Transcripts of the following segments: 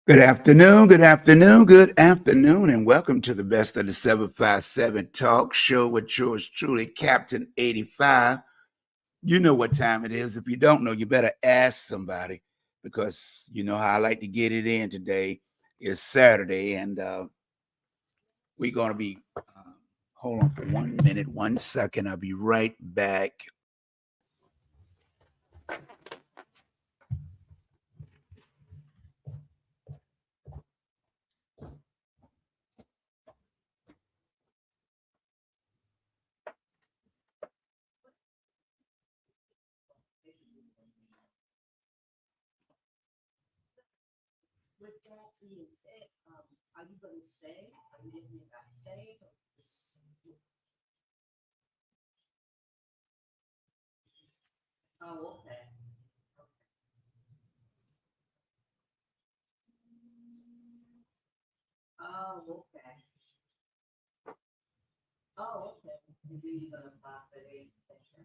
Good afternoon, good afternoon, good afternoon, and welcome to the Best of the 757 Talk Show with yours truly, Captain 85. You know what time it is. If you don't know, you better ask somebody because you know how I like to get it in today. It's Saturday, and we're going to be, hold on for 1 minute, 1 second. I'll be right back. With that being said, are you going to say, are you getting it I say? Oh, okay. Oh, okay. Oh, okay. And do you gonna apply for the exam?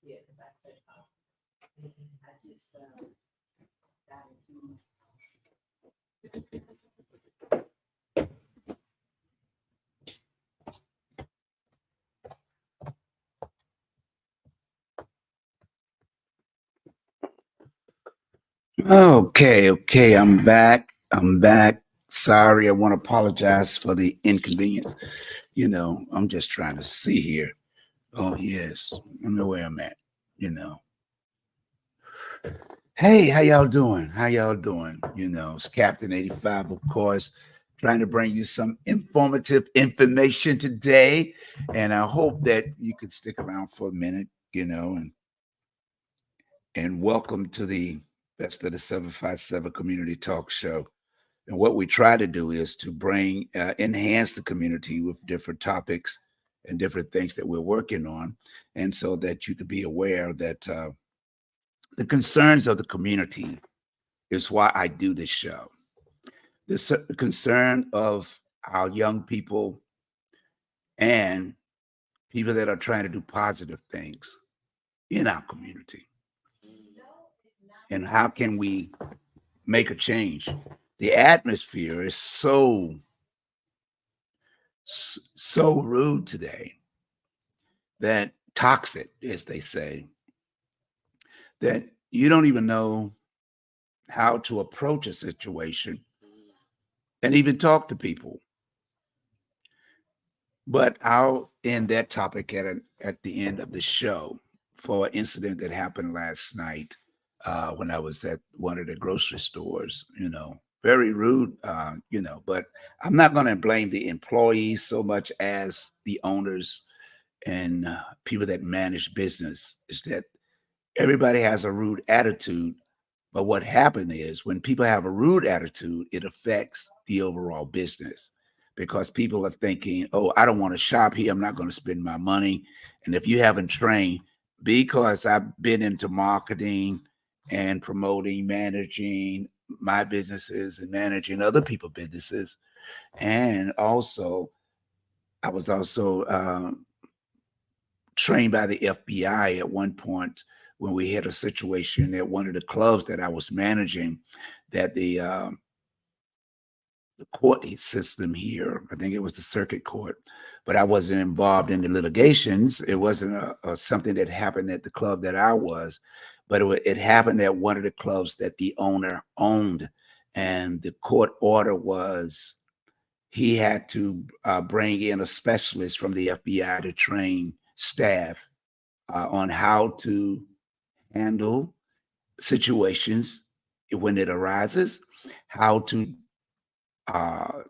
Yeah, because I said, I just, got into. Okay, I'm back. I'm back. Sorry, I want to apologize for the inconvenience. I'm just trying to see here. Oh, yes, I know where I'm at. You know, hey, how y'all doing? How y'all doing? It's Captain 85, of course, trying to bring you some informative information today. And I hope that you could stick around for a minute, and welcome to the Best of the 757 Community Talk Show. And what we try to do is to enhance the community with different topics and different things that we're working on. And so that you can be aware that the concerns of the community is why I do this show. The concern of our young people and people that are trying to do positive things in our community. And how can we make a change? The atmosphere is so rude today, that toxic, as they say, that you don't even know how to approach a situation and even talk to people. But I'll end that topic at the end of the show for an incident that happened last night when I was at one of the grocery stores. Very rude. But I'm not going to blame the employees so much as the owners and people that manage business. Is that everybody has a rude attitude, but what happened is when people have a rude attitude, it affects the overall business because people are thinking, oh, I don't want to shop here. I'm not going to spend my money. And if you haven't trained, because I've been into marketing and promoting, managing my businesses and managing other people's businesses. And also, I was also trained by the FBI at one point when we had a situation at one of the clubs that I was managing, that the court system here, I think it was the circuit court, but I wasn't involved in the litigations. It wasn't something that happened at the club that I was, but it happened at one of the clubs that the owner owned. And the court order was he had to bring in a specialist from the FBI to train staff on how to handle situations when it arises, how to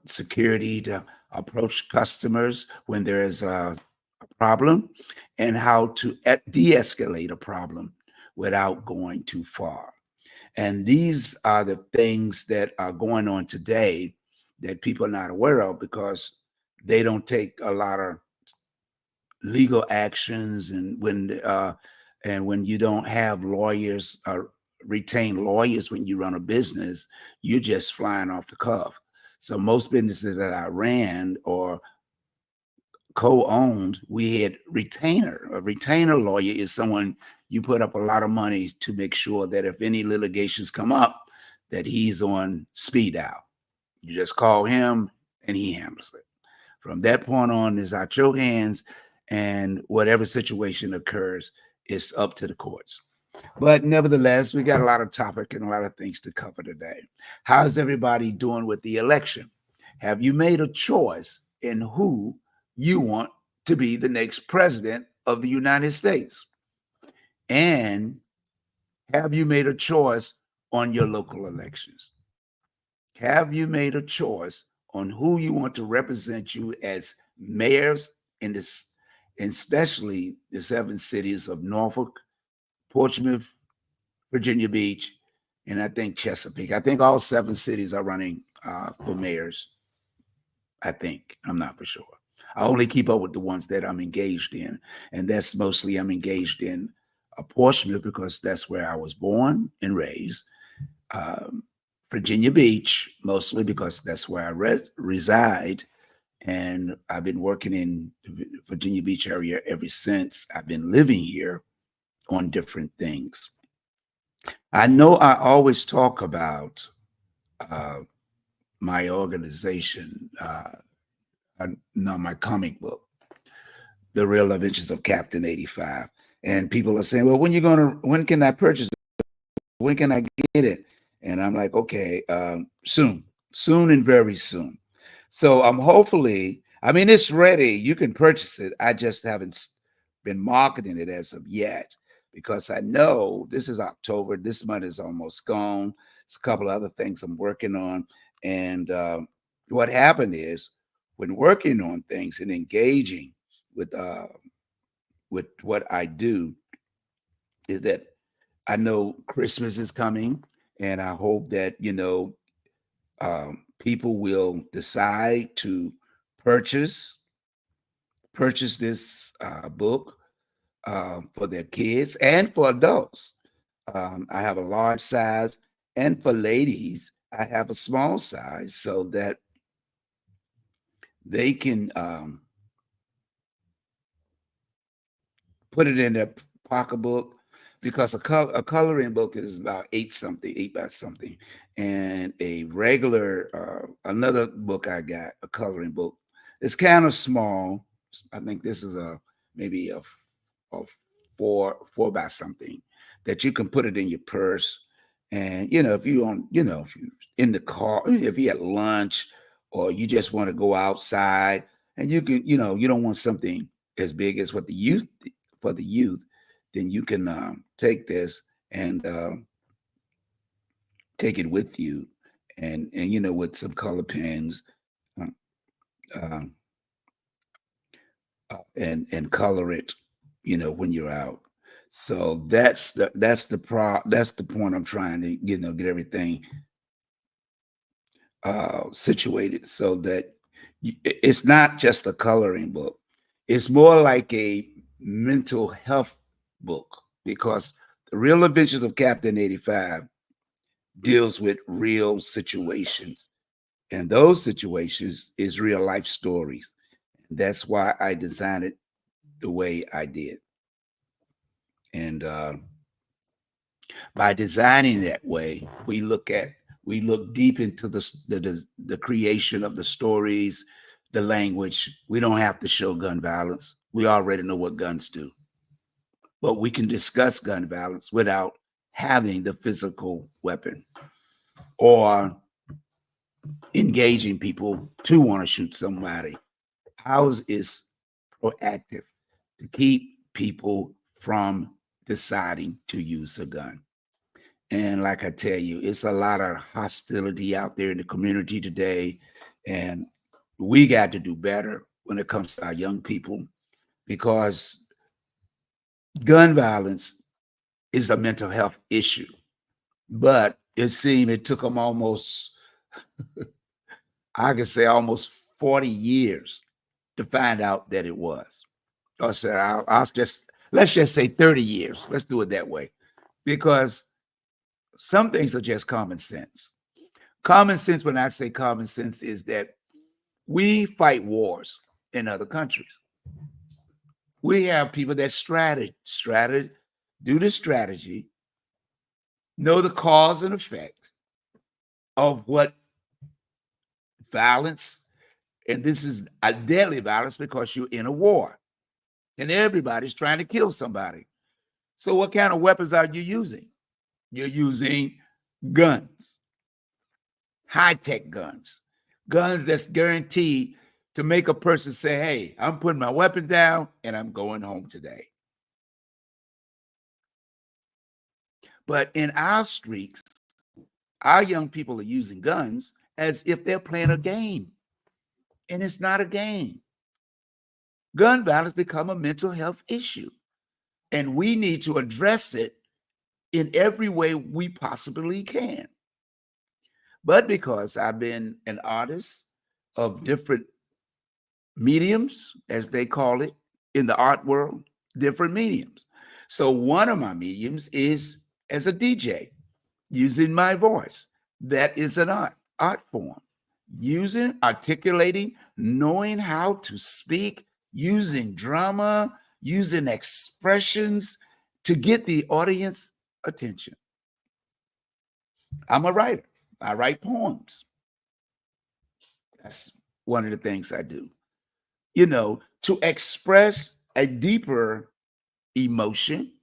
security to approach customers when there is a problem, and how to de-escalate a problem without going too far. And these are the things that are going on today that people are not aware of because they don't take a lot of legal actions. And when you don't have lawyers or retain lawyers when you run a business, you're just flying off the cuff. So most businesses that I ran or co-owned, we had retainer. A retainer lawyer is someone you put up a lot of money to make sure that if any litigations come up, that he's on speed dial. You just call him and he handles it. From that point on, it's out your hands, and whatever situation occurs, it's up to the courts. But nevertheless, we got a lot of topic and a lot of things to cover today. How's everybody doing with the election? Have you made a choice in who you want to be the next president of the United States? And have you made a choice on your local elections? Have you made a choice on who you want to represent you as mayors in this, especially the 7 cities of Norfolk, Portsmouth, Virginia Beach, and I think Chesapeake? I think all 7 cities are running for mayors. I think. I'm not for sure. I only keep up with the ones that I'm engaged in, and that's mostly I'm engaged in Portsmouth because that's where I was born and raised. Um, Virginia Beach, mostly because that's where I reside. And I've been working in the Virginia Beach area ever since I've been living here on different things. I know I always talk about uh, my organization, no, my comic book, The Real Adventures of Captain 85. And people are saying, well, when can I purchase it? When can I get it? And I'm like, okay, soon and very soon. So I'm hopefully, I mean, it's ready. You can purchase it. I just haven't been marketing it as of yet because I know this is October. This month is almost gone. There's a couple of other things I'm working on. And what happened is when working on things and engaging with what I do is that I know Christmas is coming, and I hope that people will decide to purchase this book for their kids and for adults. I have a large size, and for ladies, I have a small size so that they can put it in their pocketbook because a coloring book is about 8 something, 8 by something, and a regular another book I got, a coloring book, it's kind of small. I think this is maybe a 4 by something that you can put it in your purse, and if you on if you in the car, if you at lunch, or you just want to go outside, and you can you don't want something as big as what the youth for the youth, then you can take this and take it with you, and with some color pens, uh, uh, and color it, when you're out. So that's the point I'm trying to get everything situated so that it's not just a coloring book. It's more like a mental health book because the real adventures of Captain 85 deals with real situations. And those situations is real life stories. That's why I designed it the way I did. And by designing that way, we look deep into the creation of the stories, the language. We don't have to show gun violence. We already know what guns do. But we can discuss gun violence without having the physical weapon or engaging people to want to shoot somebody. Ours is proactive to keep people from deciding to use a gun. And like I tell you, it's a lot of hostility out there in the community today. And we got to do better when it comes to our young people because gun violence is a mental health issue. But it seemed it took them almost, I could say almost 40 years to find out that it was. Or said, let's just say 30 years. Let's do it that way. Because some things are just common sense. Common sense, when I say common sense, is that we fight wars in other countries. We have people that do the strategy, know the cause and effect, of what violence, and this is a deadly violence because you're in a war and everybody's trying to kill somebody. So what kind of weapons are you using? You're using guns, high-tech guns, guns that's guaranteed to make a person say, hey, I'm putting my weapon down and I'm going home today. But in our streets, our young people are using guns as if they're playing a game. And it's not a game. Gun violence become a mental health issue. And we need to address it in every way we possibly can. But because I've been an artist of different mediums, as they call it in the art world, different mediums. So one of my mediums is as a DJ, using my voice. That is an art form. Using, articulating, knowing how to speak, using drama, using expressions to get the audience attention. I'm a writer. I write poems. That's one of the things I do. You know, to express a deeper emotion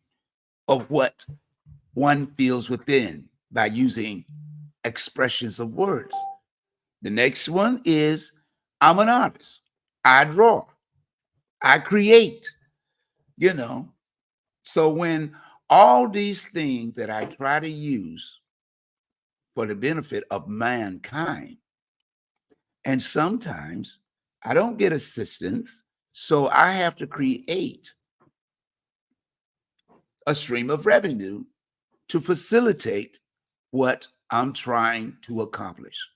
of what one feels within by using expressions of words. The next one is I'm an artist. I draw. I create, you know. So when all these things that I try to use for the benefit of mankind, and sometimes I don't get assistance, so I have to create a stream of revenue to facilitate what I'm trying to accomplish.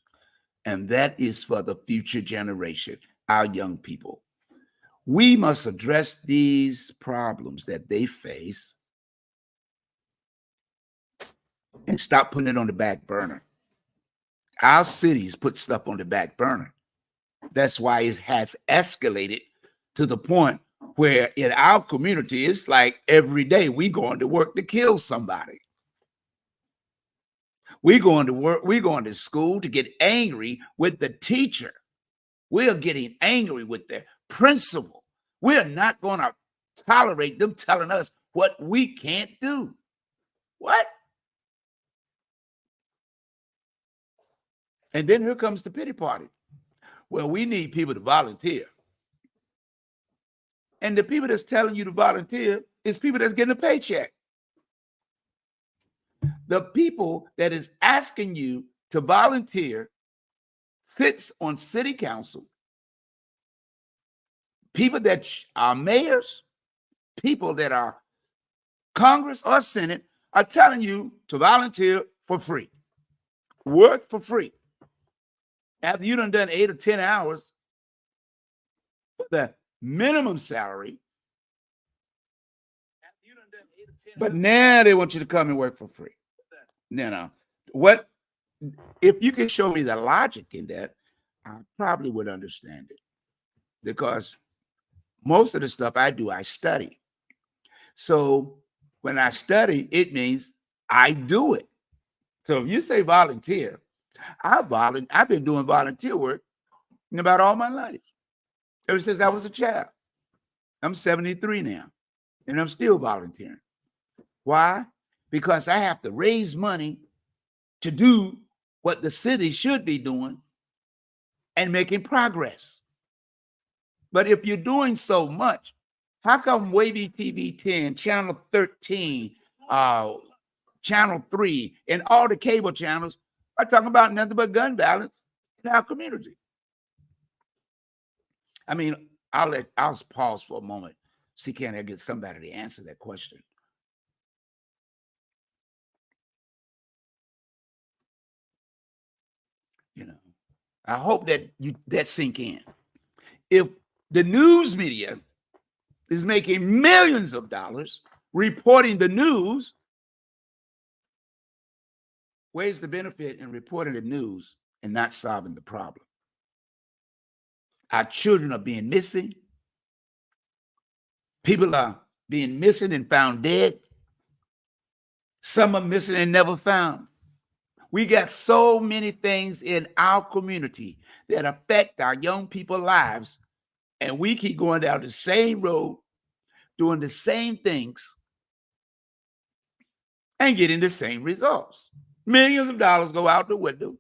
And that is for the future generation, our young people. We must address these problems that they face and stop putting it on the back burner. Our cities put stuff on the back burner. That's why it has escalated to the point where in our community, it's like every day we going to work to kill somebody. We going to work, we going to school to get angry with the teacher. We're getting angry with the principal. We're not going to tolerate them telling us what we can't do. What? And then here comes the pity party. Well, we need people to volunteer. And the people that's telling you to volunteer is people that's getting a paycheck. The people that is asking you to volunteer sits on city council, people that are mayors, people that are Congress or Senate are telling you to volunteer for free, work for free. After you done 8 or 10 hours for the minimum salary, but now they want you to come and work for free. You know, what if you can show me the logic in that, I probably would understand it. Because most of the stuff I do, I study. So when I study, it means I do it. So if you say volunteer, I've been doing volunteer work in about all my life, ever since I was a child. I'm 73 now, and I'm still volunteering. Why? Because I have to raise money to do what the city should be doing and making progress. But if you're doing so much, how come Wavy TV 10, Channel 13, Channel 3, and all the cable channels are talking about nothing but gun violence in our community? I mean, I'll pause for a moment. See, can I get somebody to answer that question? You know, I hope that sink in. If the news media is making millions of dollars reporting the news, where's the benefit in reporting the news and not solving the problem? Our children are being missing. People are being missing and found dead. Some are missing and never found. We got so many things in our community that affect our young people's lives, and we keep going down the same road, doing the same things, and getting the same results. Millions of dollars go out the window.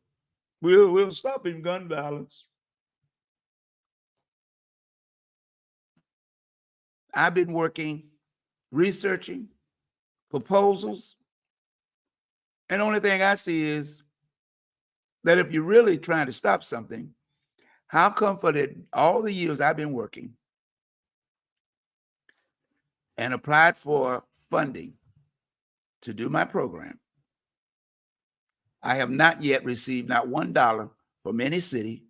We'll stop in gun violence. I've been working, researching proposals, and the only thing I see is that if you're really trying to stop something, how come for all the years I've been working and applied for funding to do my program, I have not yet received not $1 from any city,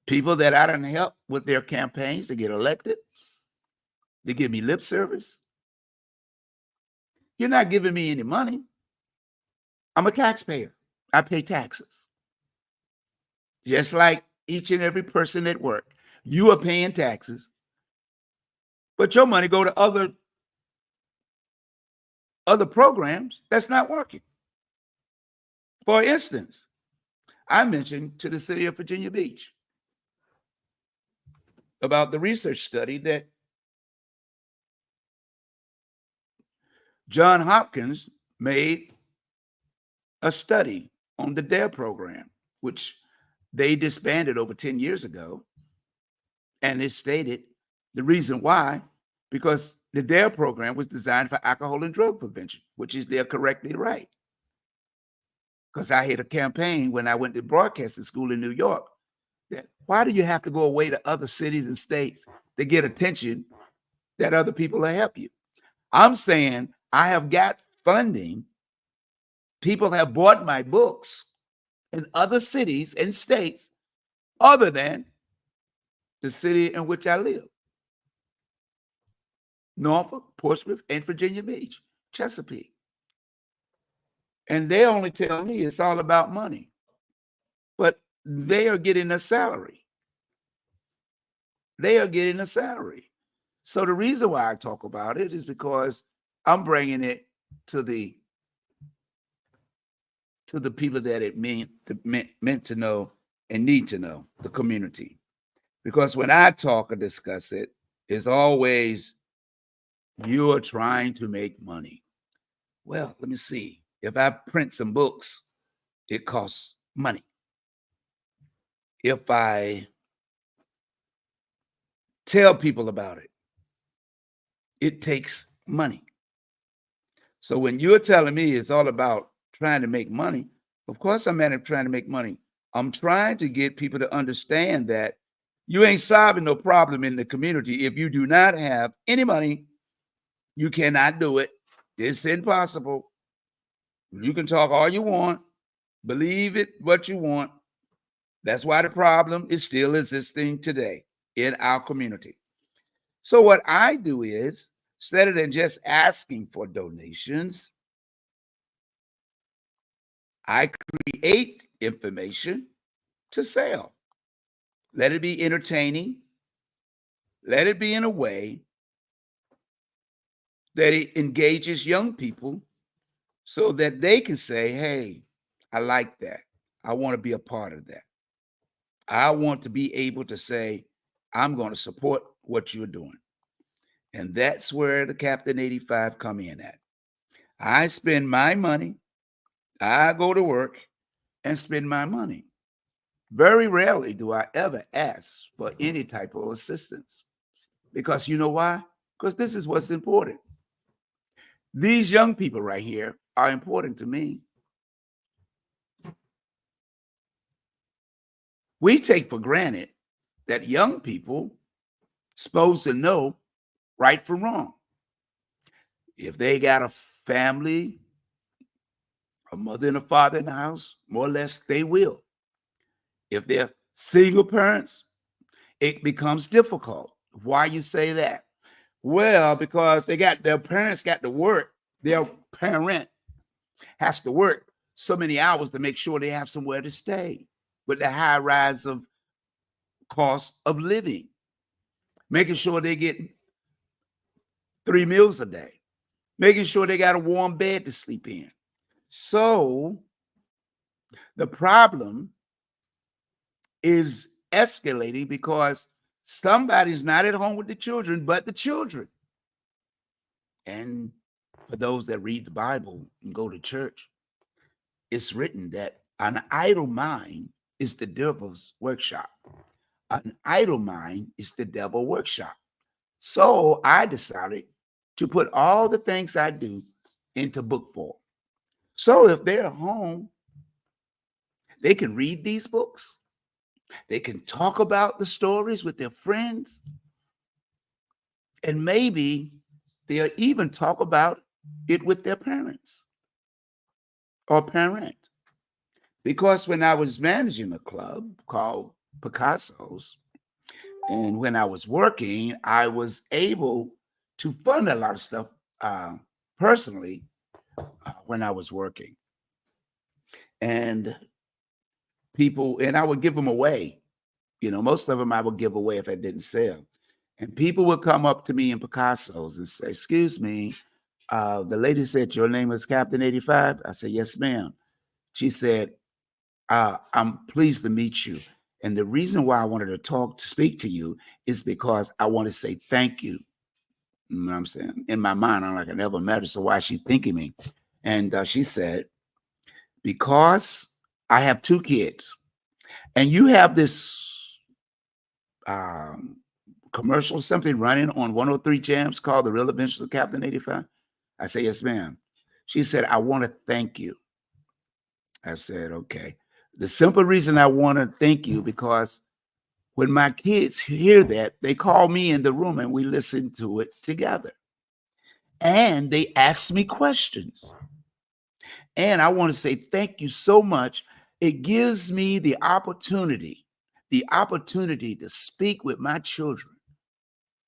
people that I done help with their campaigns to get elected, they give me lip service. You're not giving me any money. I'm a taxpayer. I pay taxes. Just like each and every person at work, you are paying taxes, but your money go to other programs that's not working. For instance, I mentioned to the city of Virginia Beach about the research study that John Hopkins made a study on the DARE program, which they disbanded over 10 years ago. And it stated the reason why, because the DARE program was designed for alcohol and drug prevention, which is they're correctly right. Because I had a campaign when I went to broadcasting school in New York that why do you have to go away to other cities and states to get attention that other people will help you? I'm saying I have got funding. People have bought my books in other cities and states other than the city in which I live. Norfolk, Portsmouth, and Virginia Beach, Chesapeake. And they only tell me it's all about money. But they are getting a salary. They are getting a salary. So the reason why I talk about it is because I'm bringing it to the people that it meant to know and need to know, the community. Because when I talk or discuss it, it's always you're trying to make money. Well, let me see. If I print some books, it costs money. If I tell people about it, it takes money. So when you're telling me it's all about trying to make money, of course I'm trying to make money. I'm trying to get people to understand that you ain't solving no problem in the community. If you do not have any money, you cannot do it. It's impossible. You can talk all you want, believe it, what you want. That's why the problem is still existing today in our community. So what I do is, instead of just asking for donations, I create information to sell. Let it be entertaining. Let it be in a way that it engages young people so that they can say, hey, I like that. I want to be a part of that. I want to be able to say, I'm going to support what you're doing. And that's where the Captain85 come in at. I spend my money. I go to work and spend my money. Very rarely do I ever ask for any type of assistance. Because you know why? Because this is what's important. These young people right here are important to me. We take for granted that young people supposed to know right from wrong. If they got a family, a mother and a father in the house, more or less they will. If they're single parents, it becomes difficult. Why you say that? Well, because their parents got to work. Their parent has to work so many hours to make sure they have somewhere to stay with the high rise of cost of living, making sure they get 3 meals a day, making sure they got a warm bed to sleep in. So The problem is escalating because somebody's not at home with the children, but the children. And for those that read the Bible and go to church, it's written that an idle mind is the devil's workshop. An idle mind is the devil workshop. So I decided to put all the things I do into book form. So if they're home, they can read these books. They can talk about the stories with their friends. And maybe they'll even talk about it with their parents or parent. Because when I was managing a club called Picasso's, and when I was working, I was able to fund a lot of stuff personally when I was working. And people, and I would give them away. Most of them I would give away if I didn't sell. And people would come up to me in Picasso's and say, "Excuse me, the lady said your name is Captain85." I said, "Yes, ma'am." She said, "I'm pleased to meet you. And the reason why I wanted to speak to you is because I want to say thank you." You know what I'm saying? In my mind, I'm like, I never met her, so why is she thanking me? And she said, "Because I have two kids, and you have this um, commercial or something running on 103 Jams called The Real Adventures of Captain 85. I said, "Yes, ma'am." She said, "I want to thank you." I said, "Okay. The simple reason I want to thank you because when my kids hear that, they call me in the room and we listen to it together. And they ask me questions. And I want to say thank you so much. It gives me the opportunity to speak with my children.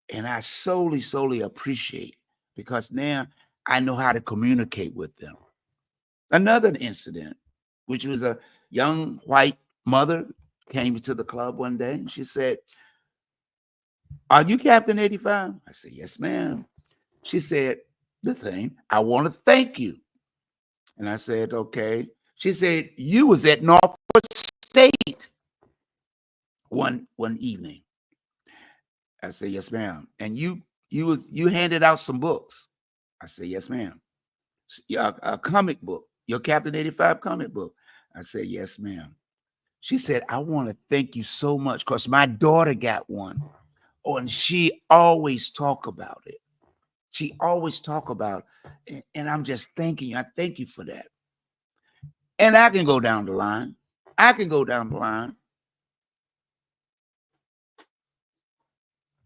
And I solely appreciate because now I know how to communicate with them." Another incident, which was a young white mother came to the club one day and she said, "Are you Captain 85? I said, "Yes, ma'am." She said, "The thing, I want to thank you." And I said, "Okay." She said, "You was at Norfolk State one evening." I said, "Yes, ma'am." "And you handed out some books." I said, "Yes, ma'am." "Yeah, a comic book, your Captain 85 comic book." I said, "Yes, ma'am." She said, "I want to thank you so much because my daughter got one." Oh, and she always talk about it. She always talk about, and I'm just thanking you. I thank you for that. And I can go down the line. I can go down the line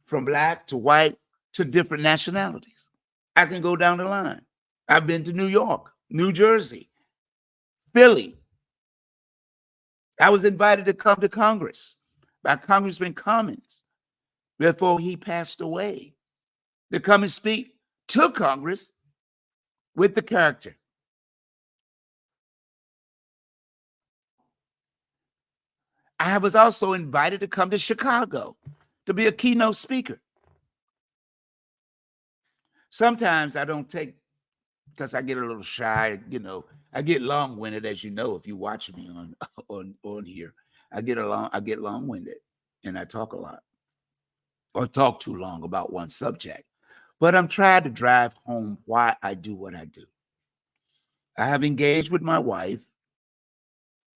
from black to white to different nationalities. I can go down the line. I've been to New York, New Jersey, Philly. I was invited to come to Congress by Congressman Cummings before he passed away to come and speak to Congress with the character. I was also invited to come to Chicago to be a keynote speaker. Sometimes I don't take because I get a little shy, I get long-winded, as you know, if you watch me on on here. I get long-winded and I talk a lot or talk too long about one subject. But I'm trying to drive home why I do what I do. I have engaged with my wife,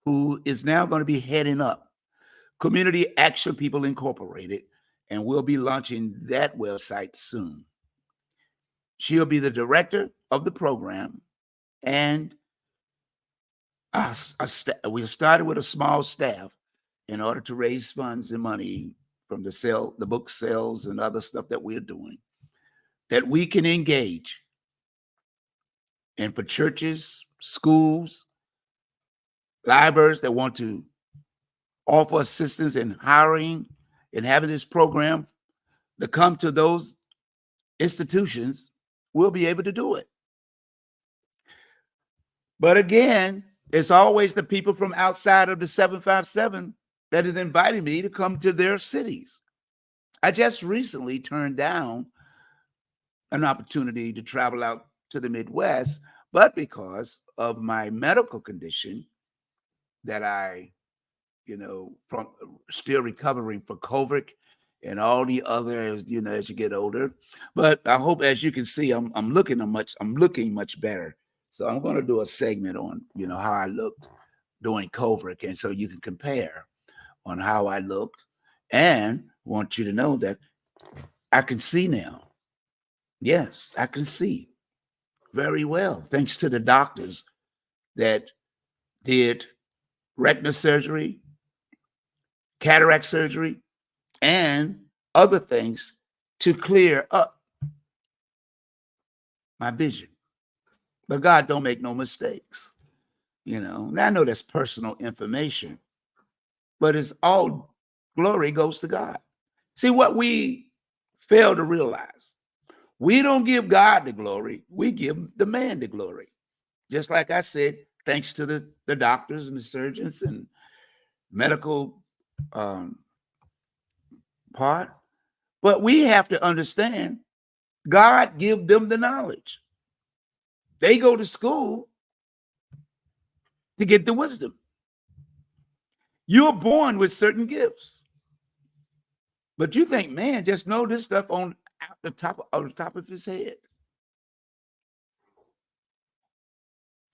who is now going to be heading up Community Action People Incorporated, and we'll be launching that website soon. She'll be the director of the program, and we started with a small staff in order to raise funds and money from the book sales and other stuff that we're doing, that we can engage. And for churches, schools, libraries that want to offer assistance in hiring and having this program to come to those institutions, we'll be able to do it. But again, it's always the people from outside of the 757 that is inviting me to come to their cities. I just recently turned down an opportunity to travel out to the Midwest, but because of my medical condition, that I, from still recovering from COVID and all the others, as you get older. But I hope, as you can see, I'm looking much better. So I'm going to do a segment on, how I looked during COVID, and so you can compare on how I looked, and want you to know that I can see now. Yes, I can see very well, thanks to the doctors that did retina surgery, cataract surgery, and other things to clear up my vision. But God don't make no mistakes. And I know that's personal information, but it's all glory goes to God. See, what we fail to realize, we don't give God the glory, we give the man the glory. Just like I said, thanks to the doctors and the surgeons and medical part. But we have to understand God give them the knowledge. They go to school to get the wisdom. You're born with certain gifts. But you think, man, just know this stuff on the top of his head.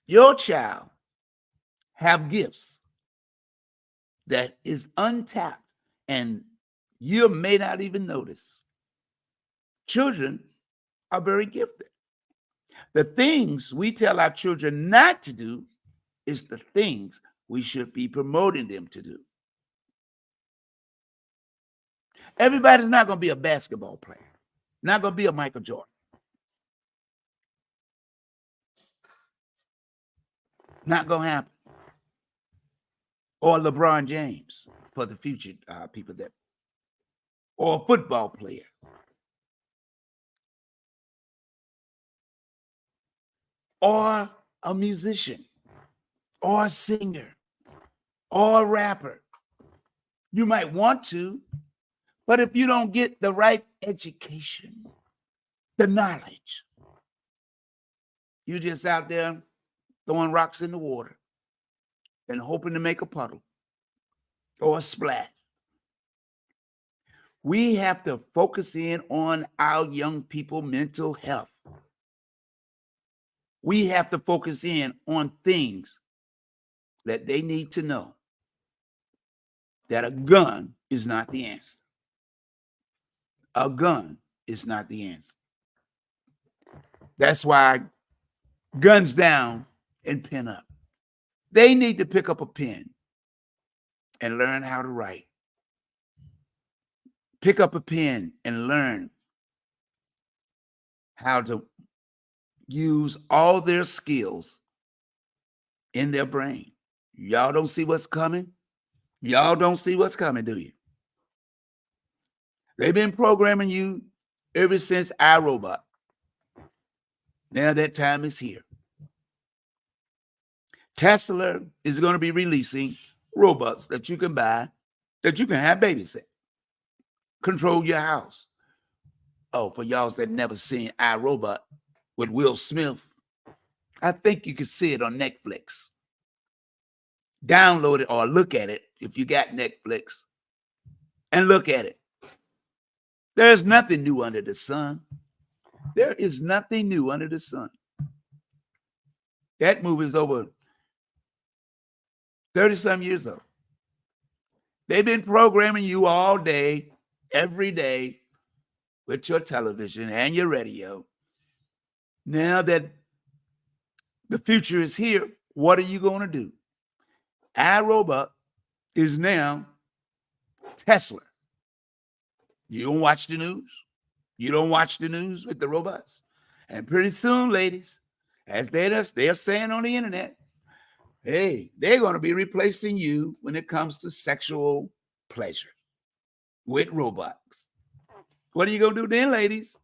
Your child have gifts that is untapped, and you may not even notice. Children are very gifted. The things we tell our children not to do is the things we should be promoting them to do. Everybody's not going to be a basketball player, not going to be a Michael Jordan, not going to happen, or LeBron James for the future people that, or a football player. Or a musician, or a singer, or a rapper. You might want to, but if you don't get the right education, the knowledge, you're just out there throwing rocks in the water and hoping to make a puddle or a splash. We have to focus in on our young people' mental health. We have to focus in on things that they need to know, that a gun is not the answer. A gun is not the answer. That's why guns down and pen up. They need to pick up a pen and learn how to write. Pick up a pen and learn how to use all their skills in their brain. Y'all don't see what's coming? Y'all don't see what's coming, do you? They've been programming you ever since iRobot. Now that time is here. Tesla is going to be releasing robots that you can buy, that you can have babysit, control your house. Oh, for y'all that never seen iRobot with Will Smith, I think you can see it on Netflix. Download it or look at it if you got Netflix, and look at it. There's nothing new under the sun. There is nothing new under the sun. That movie is over 30-some years old. They've been programming you all day, every day, with your television and your radio. Now that the future is here, what are you going to do? iRobot is now Tesla. You don't watch the news? You don't watch the news with the robots? And pretty soon, ladies, as they're saying on the internet, hey, they're going to be replacing you when it comes to sexual pleasure with robots. What are you going to do then, ladies?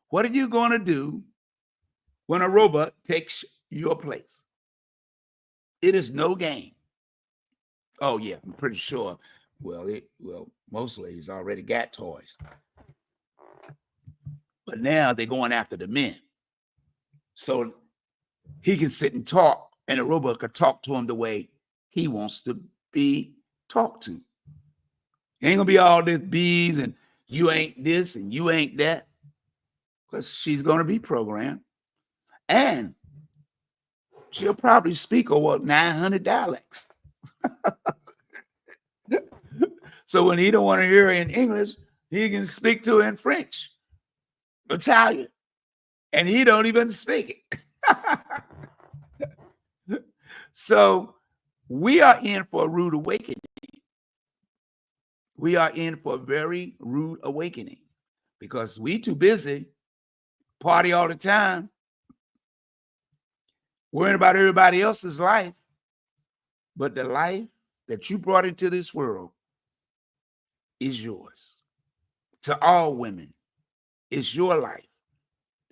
What are you going to do when a robot takes your place? It is no game. Oh, yeah, I'm pretty sure. Well, most ladies already got toys. But now they're going after the men. So he can sit and talk, and the robot could talk to him the way he wants to be talked to. Ain't gonna be all this bees and you ain't this and you ain't that, because she's gonna be programmed, and she'll probably speak over 900 dialects. So when he don't want to hear her in English, he can speak to her in French, Italian, and he don't even speak it. So we are in for a rude awakening. We are in for a very rude awakening because we too busy, party all the time, worrying about everybody else's life. But the life that you brought into this world is yours. To all women, it's your life.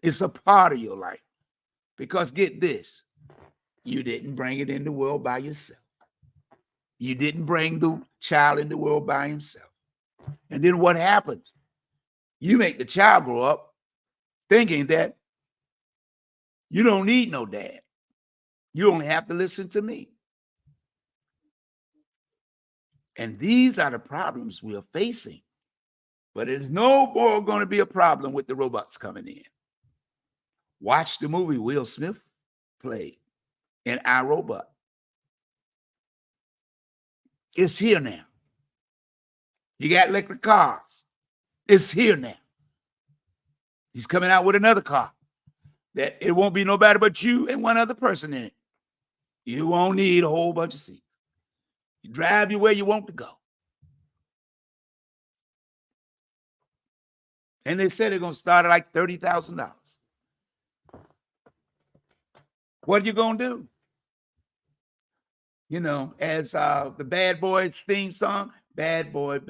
It's a part of your life. Because get this, you didn't bring it in the world by yourself. You didn't bring the child in the world by himself. And then what happens? You make the child grow up thinking that you don't need no dad. You only have to listen to me. And these are the problems we are facing. But there's no more going to be a problem with the robots coming in. Watch the movie Will Smith played in iRobot. It's here now. You got electric cars. It's here now. He's coming out with another car that it won't be nobody but you and one other person in it. You won't need a whole bunch of seats. You drive you where you want to go. And they said they're going to start at like $30,000. What are you going to do? You know, as the Bad Boys theme song, bad boy,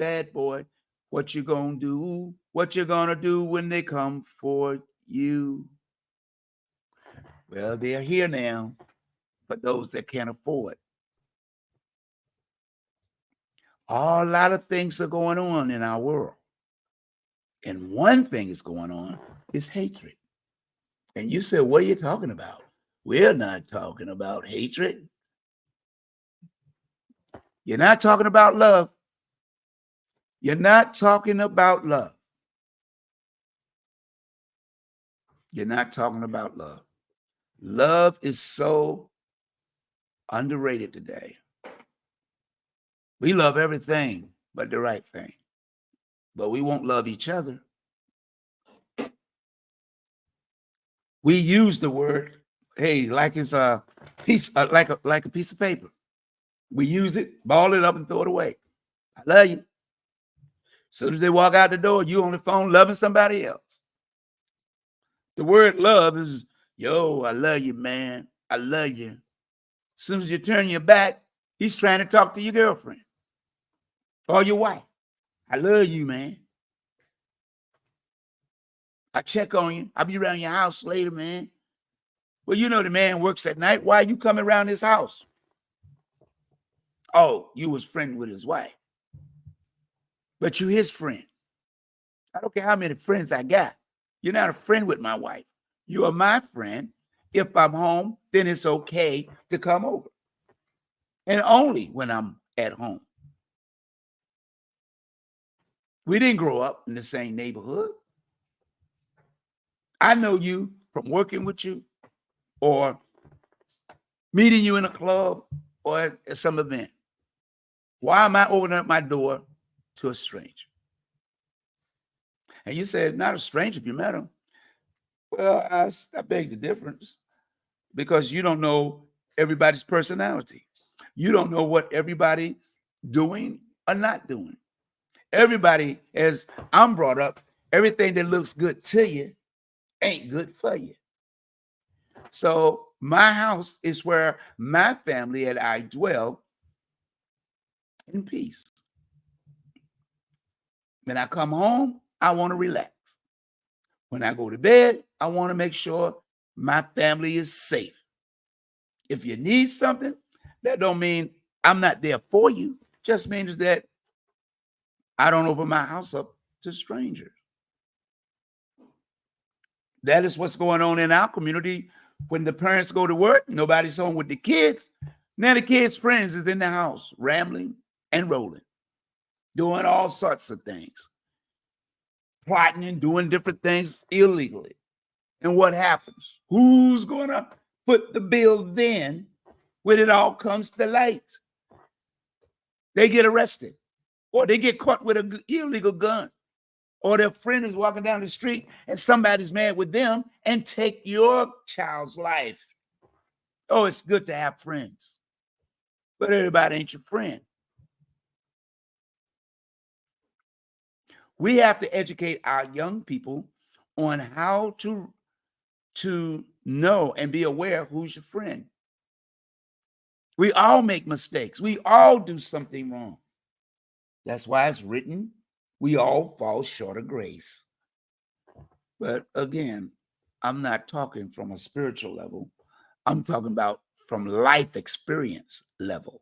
what you going to do? What you going to do when they come for you? Well, they're here now for those that can't afford. A lot of things are going on in our world. And one thing is going on is hatred. And you said, what are you talking about? We're not talking about hatred. You're not talking about love. You're not talking about love. You're not talking about love. Love is so underrated today. We love everything but the right thing. But we won't love each other. We use the word, hey, like it's a piece, like a piece of paper. We use it, ball it up, and throw it away. I love you. As soon as they walk out the door, you on the phone loving somebody else. The word love is, yo, I love you, man. I love you. As soon as you turn your back, he's trying to talk to your girlfriend or your wife. I love you, man. I check on you. I'll be around your house later, man. Well, you know the man works at night. Why are you coming around his house? Oh, you was friend with his wife. But you his friend. I don't care how many friends I got. You're not a friend with my wife. You are my friend. If I'm home, then it's okay to come over. And only when I'm at home. We didn't grow up in the same neighborhood. I know you from working with you or meeting you in a club or at some event. Why am I opening up my door to a stranger? And you said, not a stranger if you met him. Well, I beg the difference because you don't know everybody's personality. You don't know what everybody's doing or not doing. Everybody, as I'm brought up, everything that looks good to you ain't good for you. So my house is where my family and I dwell in peace. When I come home, I want to relax. When I go to bed, I want to make sure my family is safe. If you need something, that don't mean I'm not there for you. Just means that I don't open my house up to strangers. That is what's going on in our community. When the parents go to work, nobody's home with the kids. Now the kid's friends is in the house, rambling and rolling, doing all sorts of things, plotting and doing different things illegally. And what happens? Who's going to foot the bill then when it all comes to light? They get arrested, or they get caught with an illegal gun, or their friend is walking down the street and somebody's mad with them and take your child's life. Oh, it's good to have friends, but everybody ain't your friend. We have to educate our young people on how to know and be aware who's your friend. We all make mistakes. We all do something wrong. That's why it's written, we all fall short of grace. But again, I'm not talking from a spiritual level. I'm talking about from life experience level.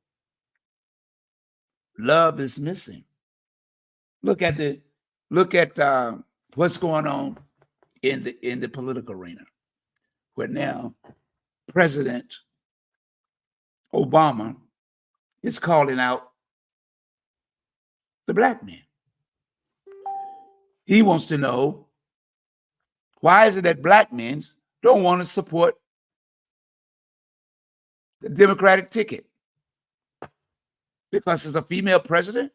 Love is missing. Look at what's going on in the political arena, where now President Obama is calling out the black man. He wants to know, why is it that black men don't want to support the Democratic ticket? Because there's a female president,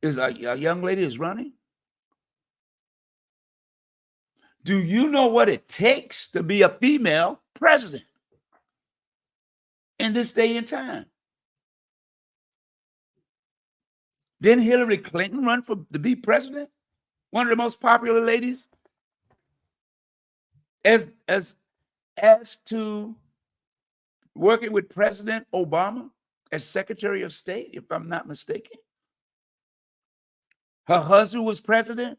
is a young lady is running. Do you know what it takes to be a female president in this day and time? Didn't Hillary Clinton run to be president? One of the most popular ladies. As to working with President Obama as Secretary of State, if I'm not mistaken. Her husband was president.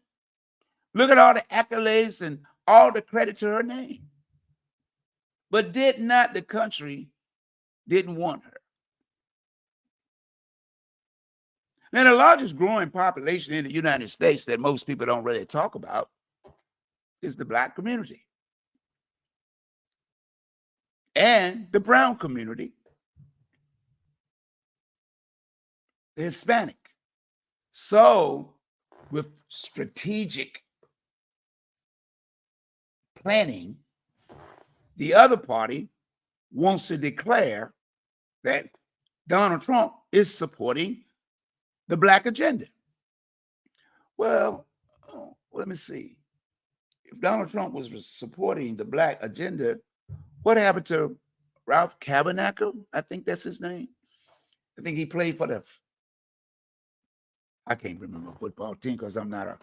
Look at all the accolades and all the credit to her name. But the country didn't want her. Now, the largest growing population in the United States that most people don't really talk about is the black community and the brown community, the Hispanic. So, with strategic planning, the other party wants to declare that Donald Trump is supporting the black agenda. Well, let me see. If Donald Trump was supporting the black agenda, what happened to Ralph Tabernacle? I think that's his name. I think he played for I can't remember a football team because I'm not a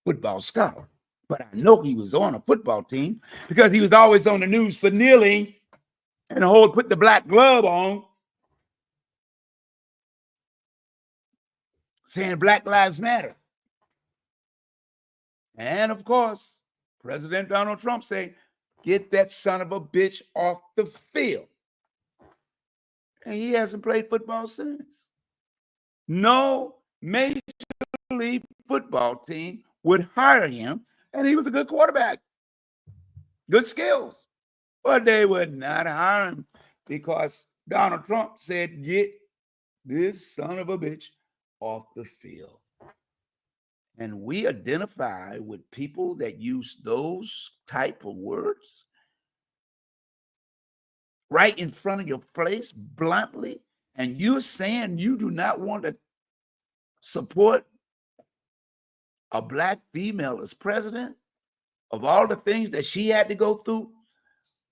football scholar, but I know he was on a football team because he was always on the news for kneeling and put the black glove on, saying Black Lives Matter. And of course, President Donald Trump saying, get that son of a bitch off the field. And he hasn't played football since. No major league football team would hire him, and he was a good quarterback, good skills. But they would not hire him because Donald Trump said, get this son of a bitch off the field. And we identify with people that use those type of words right in front of your face, bluntly, and you're saying you do not want to support a black female as president, of all the things that she had to go through,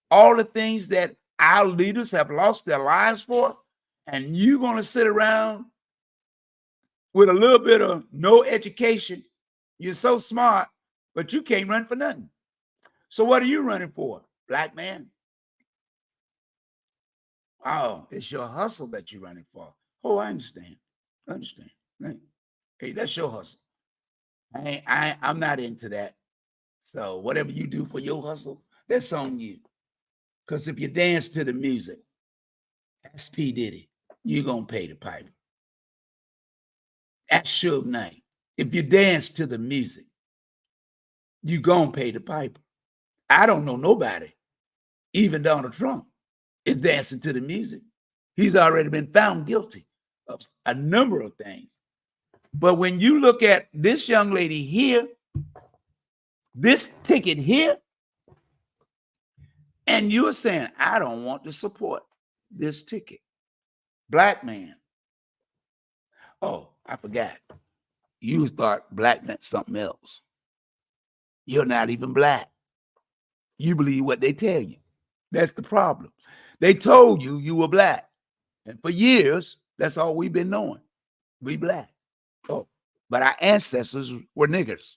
all the things that our leaders have lost their lives for, and you're going to sit around with a little bit of no education. You're so smart, but you can't run for nothing. So what are you running for, black man? Oh, it's your hustle that you're running for. Oh, I understand. Hey, that's your hustle. I'm not into that. So whatever you do for your hustle, that's on you. Because if you dance to the music, that's P. Diddy, you're going to pay the piper. That's Suge Knight. If you dance to the music, you're going to pay the piper. I don't know nobody, even Donald Trump, is dancing to the music. He's already been found guilty of a number of things. But when you look at this young lady here, this ticket here, and you're saying, I don't want to support this ticket. Black man. Oh, I forgot. You thought black meant something else. You're not even black. You believe what they tell you. That's the problem. They told you you were black. And for years, that's all we've been knowing. We black. Oh, but our ancestors were niggers,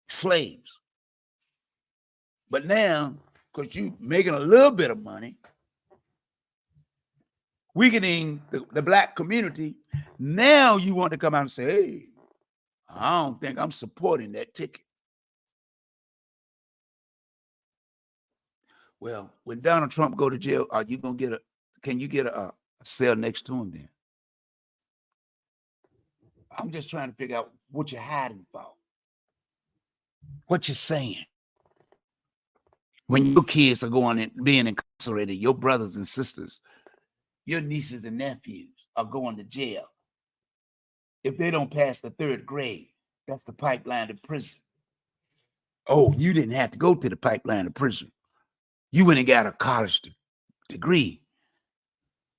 slaves. But now, because you making a little bit of money, weakening the black community, now you want to come out and say, hey, I don't think I'm supporting that ticket. Well, when Donald Trump go to jail, are you going to can you get a cell next to him then? I'm just trying to figure out what you're hiding for. What you're saying. When your kids are going and being incarcerated, your brothers and sisters, your nieces and nephews are going to jail. If they don't pass the 3rd grade, that's the pipeline to prison. Oh, you didn't have to go to the pipeline to prison. You went and got a college degree.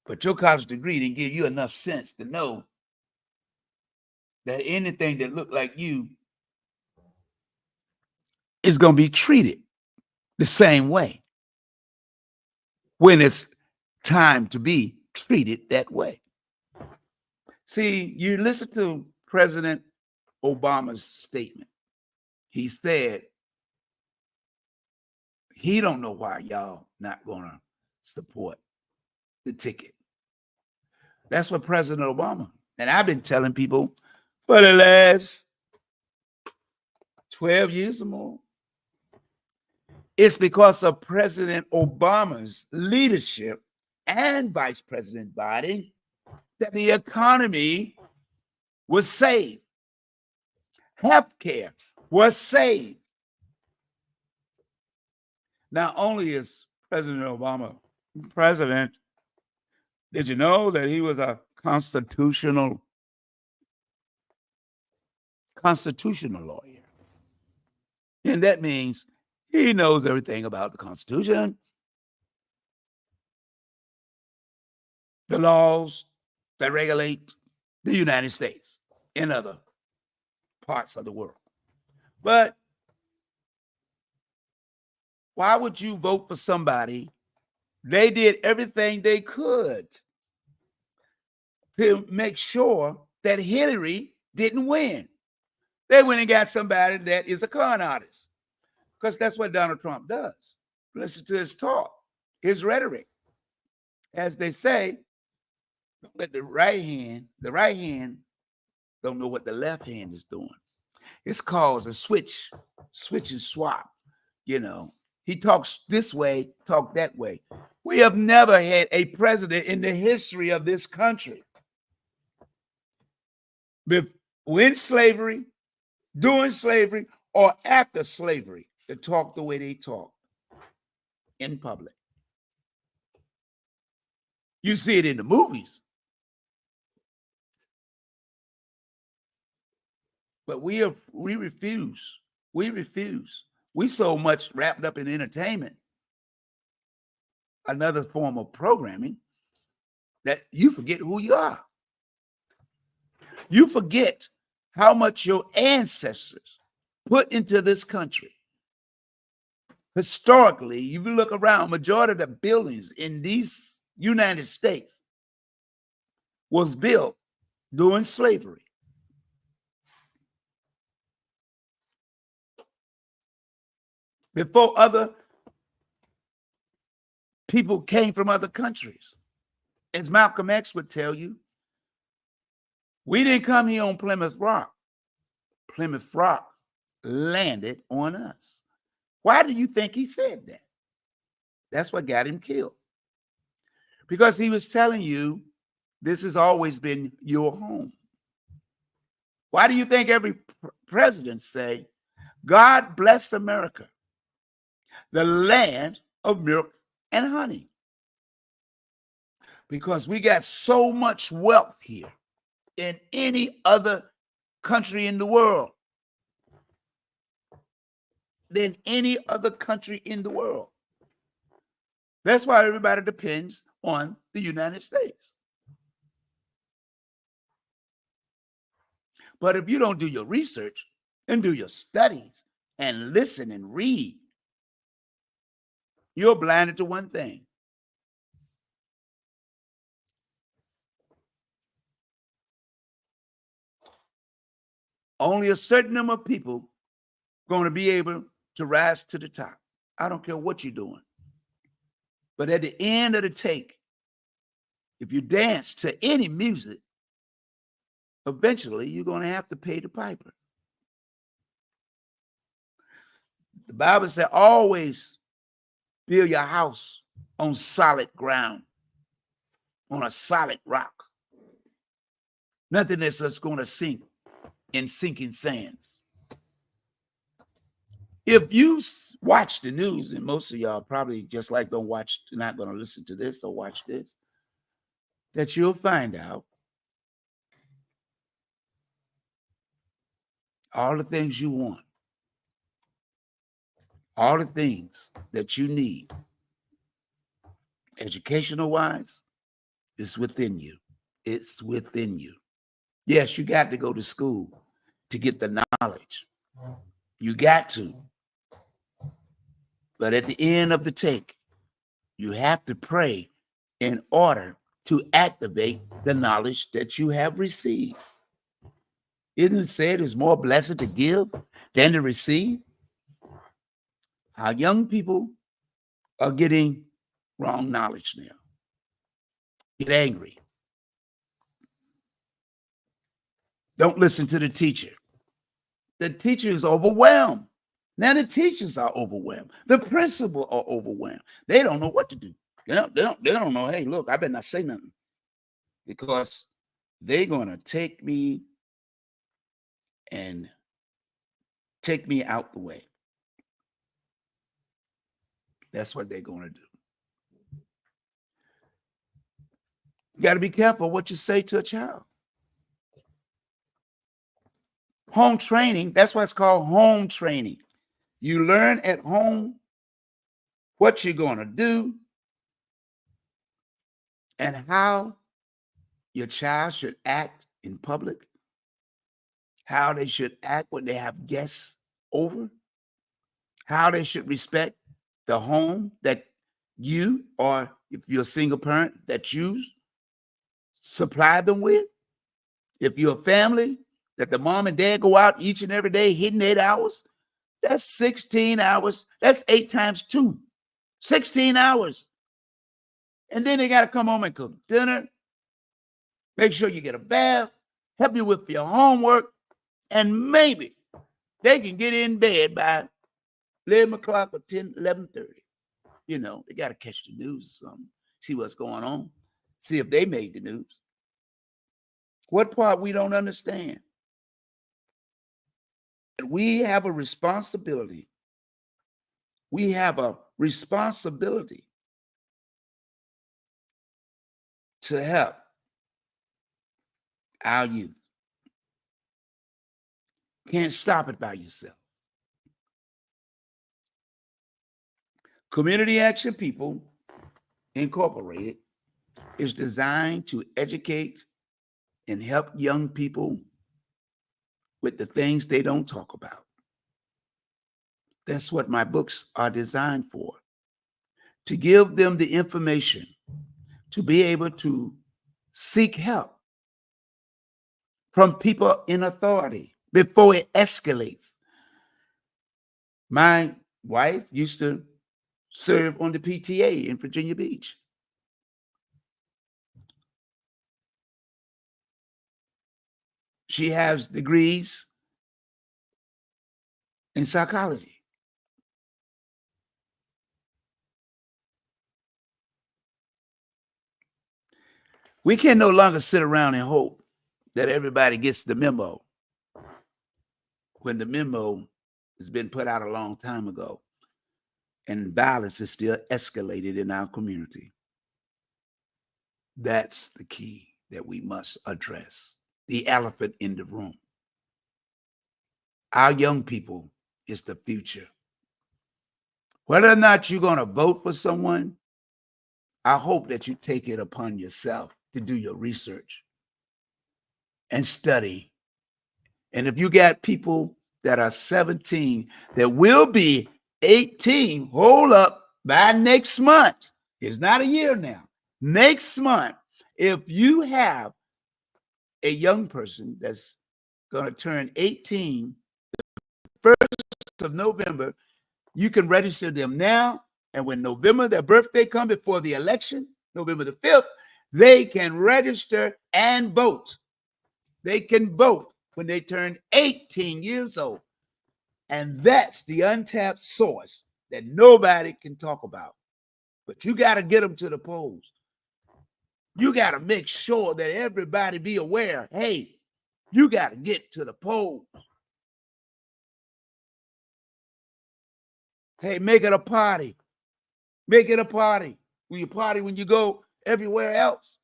But your college degree didn't give you enough sense to know that anything that looked like you is going to be treated the same way when it's time to be treated that way. See, you listen to President Obama's statement. He said he don't know why y'all not going to support the ticket. That's what President Obama, and I've been telling people for the last 12 years or more, it's because of President Obama's leadership and Vice President Biden that the economy was saved. Healthcare was saved. Not only is President Obama president, did you know that he was a constitutional lawyer? And that means he knows everything about the Constitution, the laws that regulate the United States and other parts of the world. But why would you vote for somebody? They did everything they could to make sure that Hillary didn't win. They went and got somebody that is a con artist, because that's what Donald Trump does. Listen to his talk, his rhetoric. As they say, don't let the right hand don't know what the left hand is doing. It's called a switch and swap. You know, he talks this way, talk that way. We have never had a president in the history of this country, when slavery, during slavery, or after slavery, to talk the way they talk in public. You see it in the movies. But we refuse. We refuse. We so much wrapped up in entertainment, another form of programming, that you forget who you are. You forget how much your ancestors put into this country. Historically, you look around, majority of the buildings in these United States was built during slavery. Before other people came from other countries. As Malcolm X would tell you, we didn't come here on Plymouth Rock. Plymouth Rock landed on us. Why do you think he said that? That's what got him killed. Because he was telling you this has always been your home. Why do you think every president say, God bless America, the land of milk and honey? because we got so much wealth here in any other country in the world than any other country in the world. That's why everybody depends on the United States. But if you don't do your research and do your studies and listen and read, you're blinded to one thing. Only a certain number of people going to be able to rise to the top. I don't care what you're doing. But at the end of the take, if you dance to any music, eventually you're going to have to pay the piper. The Bible said, always build your house on solid ground, on a solid rock. Nothing that's just going to sink in sinking sands. If you watch the news, and most of y'all probably just like not going to listen to this or watch this, that you'll find out all the things you want, all the things that you need, educational-wise, is within you. It's within you. Yes, you got to go to school to get the knowledge. You got to. But at the end of the take, you have to pray in order to activate the knowledge that you have received. Isn't it said it's more blessed to give than to receive? Our young people are getting wrong knowledge now. Get angry. Don't listen to the teacher. The teacher is overwhelmed. Now the teachers are overwhelmed. The principal are overwhelmed. They don't know what to do. They don't know, hey, look, I better not say nothing because they're going to take me out the way. That's what they're going to do. You got to be careful what you say to a child. Home training, that's why it's called home training. You learn at home what you're going to do and how your child should act in public, how they should act when they have guests over, how they should respect the home that you, or if you're a single parent, that you supply them with. If you're a family, that the mom and dad go out each and every day hitting 8 hours, that's 16 hours. That's 8 times 2, 16 hours. And then they got to come home and cook dinner, make sure you get a bath, help you with your homework, and maybe they can get in bed by 11 o'clock or 10, 11:30. You know, they got to catch the news or something, see what's going on, see if they made the news. What part we don't understand? We have a responsibility. We have a responsibility to help our youth. Can't stop it by yourself. Community Action People Incorporated is designed to educate and help young people with the things they don't talk about. That's what my books are designed for, to give them the information to be able to seek help from people in authority before it escalates. My wife used to serve on the PTA in Virginia Beach. She has degrees in psychology. We can no longer sit around and hope that everybody gets the memo when the memo has been put out a long time ago and violence is still escalated in our community. That's the key that we must address. The elephant in the room. Our young people is the future. Whether or not you're going to vote for someone, I hope that you take it upon yourself to do your research and study. And if you got people that are 17 that will be 18, hold up, by next month. It's not a year now. Next month, if you have a young person that's going to turn 18, the 1st of November, you can register them now. And when November, their birthday comes before the election, November the 5th, they can register and vote. They can vote when they turn 18 years old. And that's the untapped source that nobody can talk about. But you got to get them to the polls. You got to make sure that everybody be aware, hey, you got to get to the polls. Hey, make it a party. Make it a party. Will you party when you go everywhere else?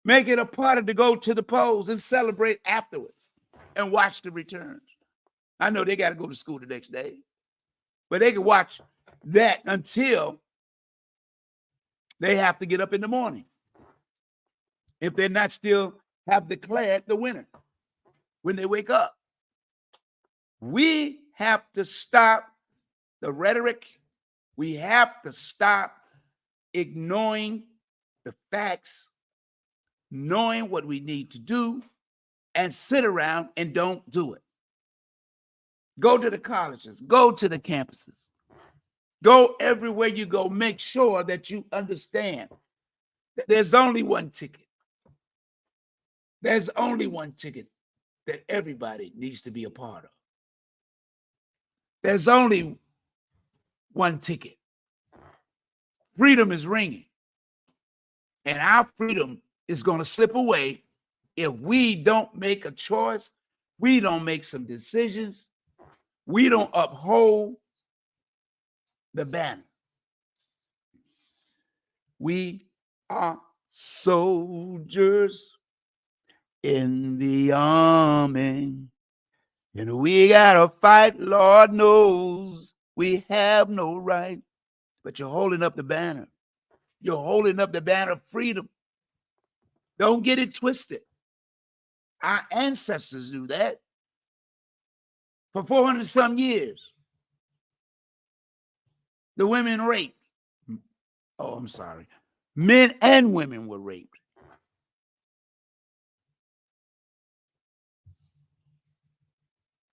Make it a party to go to the polls and celebrate afterwards and watch the returns. I know they got to go to school the next day, but they can watch that until they have to get up in the morning. If they're not still have declared the winner when they wake up. We have to stop the rhetoric. We have to stop ignoring the facts, knowing what we need to do, and sit around and don't do it. Go to the colleges, go to the campuses, go everywhere you go. Make sure that you understand that there's only one ticket. There's only one ticket that everybody needs to be a part of. There's only one ticket. Freedom is ringing. And our freedom is going to slip away if we don't make a choice, we don't make some decisions, we don't uphold the banner. We are soldiers in the army, and we gotta fight. Lord knows we have no right, but you're holding up the banner. You're holding up the banner of freedom. Don't get it twisted. Our ancestors knew that for 400 some years. The women raped. Oh, I'm sorry. Men and women were raped.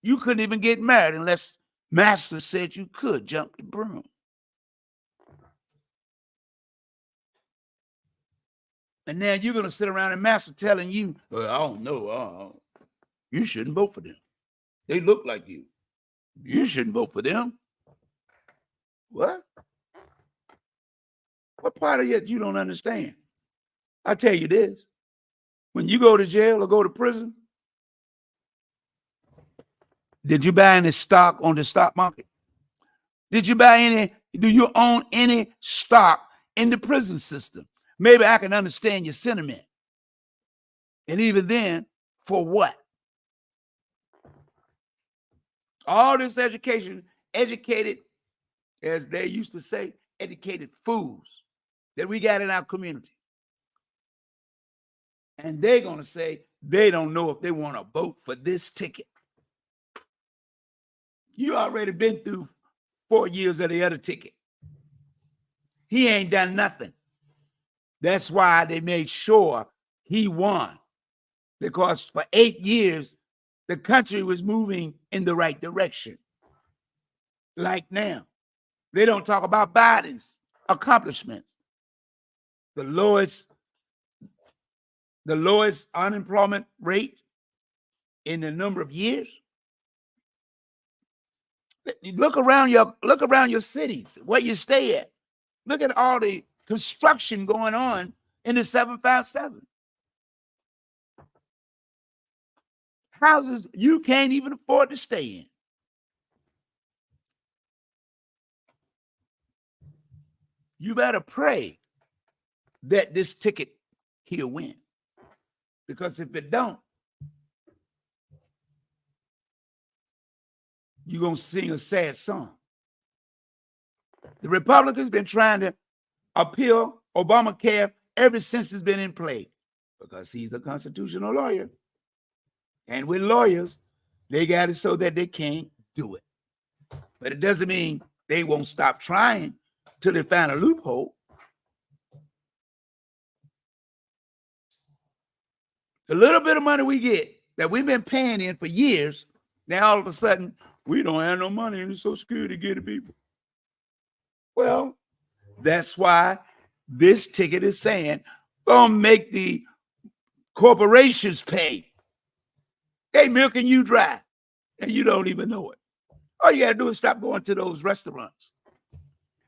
You couldn't even get married unless master said you could jump the broom. And now you're going to sit around and master telling you, well, I don't know. You shouldn't vote for them. They look like you. You shouldn't vote for them. What? What part of it you don't understand? I'll tell you this. When you go to jail or go to prison, did you buy any stock on the stock market? Do you own any stock in the prison system? Maybe I can understand your sentiment. And even then, for what? All this education, educated, as they used to say, educated fools that we got in our community. And they're going to say they don't know if they want to vote for this ticket. You already been through 4 years of the other ticket. He ain't done nothing. That's why they made sure he won. Because for 8 years, the country was moving in the right direction. Like now, they don't talk about Biden's accomplishments. The lowest unemployment rate in a number of years. Look around your cities, where you stay at. Look at all the construction going on in the 757. Houses you can't even afford to stay in. You better pray that this ticket here win. Because if it don't, you're going to sing a sad song. The Republicans been trying to appeal Obamacare ever since it's been in play because he's the constitutional lawyer. And with lawyers, they got it so that they can't do it. But it doesn't mean they won't stop trying till they find a loophole. The little bit of money we get that we've been paying in for years, now all of a sudden, we don't have no money in the Social Security to give to people. Well, that's why this ticket is saying, gonna make the corporations pay. They milking you dry, and you don't even know it. All you gotta do is stop going to those restaurants.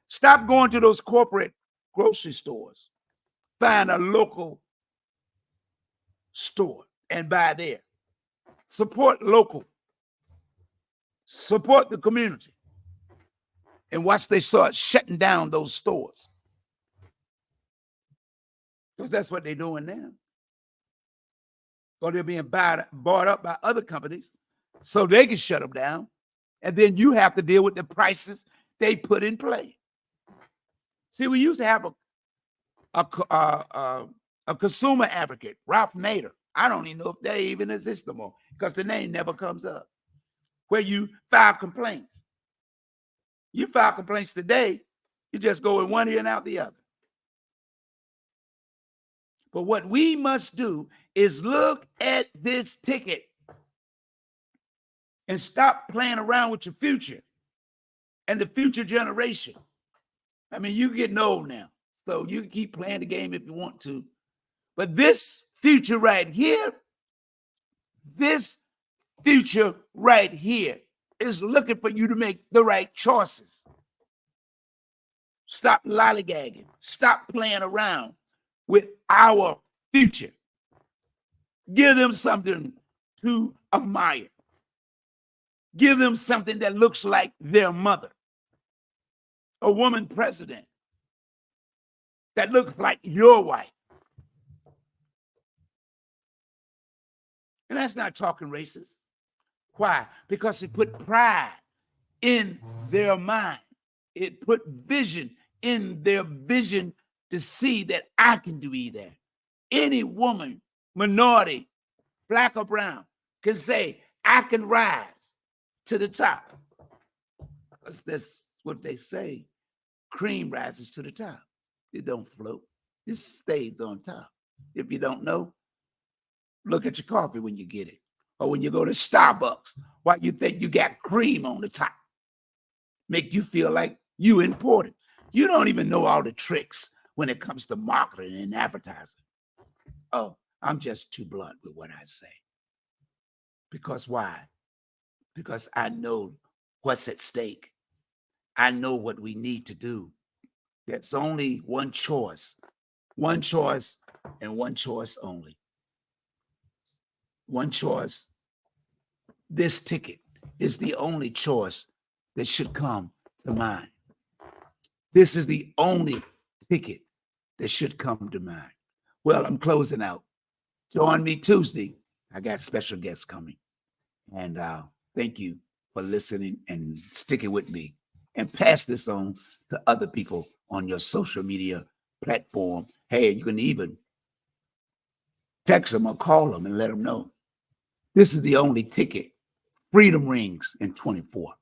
Stop going to those corporate grocery stores. Find a local store and buy there. Support local. Support the community. And watch they start shutting down those stores. Because that's what they're doing now. Or they're being bought up by other companies so they can shut them down. And then you have to deal with the they put in play. See, we used to have a consumer advocate, Ralph Nader. I don't even know if they even exist no more because the name never comes up. Where you file complaints. You file complaints today, you just go in one ear and out the other. But what we must do is look at this ticket and stop playing around with your future and the future generation. I mean, you're getting old now, so you can keep playing the game if you want to. But this future right here is looking for you to make the right choices. Stop lollygagging. Stop playing around with our future. Give them something to admire. Give them something that looks like their mother. A woman president that looks like your wife. And that's not talking racist. Why? Because it put pride in their mind. It put vision in their vision to see that I can do either. Any woman, minority, black or brown, can say, I can rise to the top. Because that's what they say. Cream rises to the top. It don't float. It stays on top. If you don't know, look at your coffee when you get it. Or when you go to Starbucks, why you think you got cream on the top? Make you feel like you important. You don't even know all the tricks when it comes to marketing and advertising. Oh, I'm just too blunt with what I say. Because why? Because I know what's at stake. I know what we need to do. There's only one choice and one choice only. One choice. This ticket is the only choice that should come to mind. This is the only ticket that should come to mind. Well, I'm closing out. Join me Tuesday. I got special guests coming. And thank you for listening and sticking with me. And pass this on to other people on your social media platform. Hey, you can even text them or call them and let them know. This is the only ticket. Freedom rings in 24.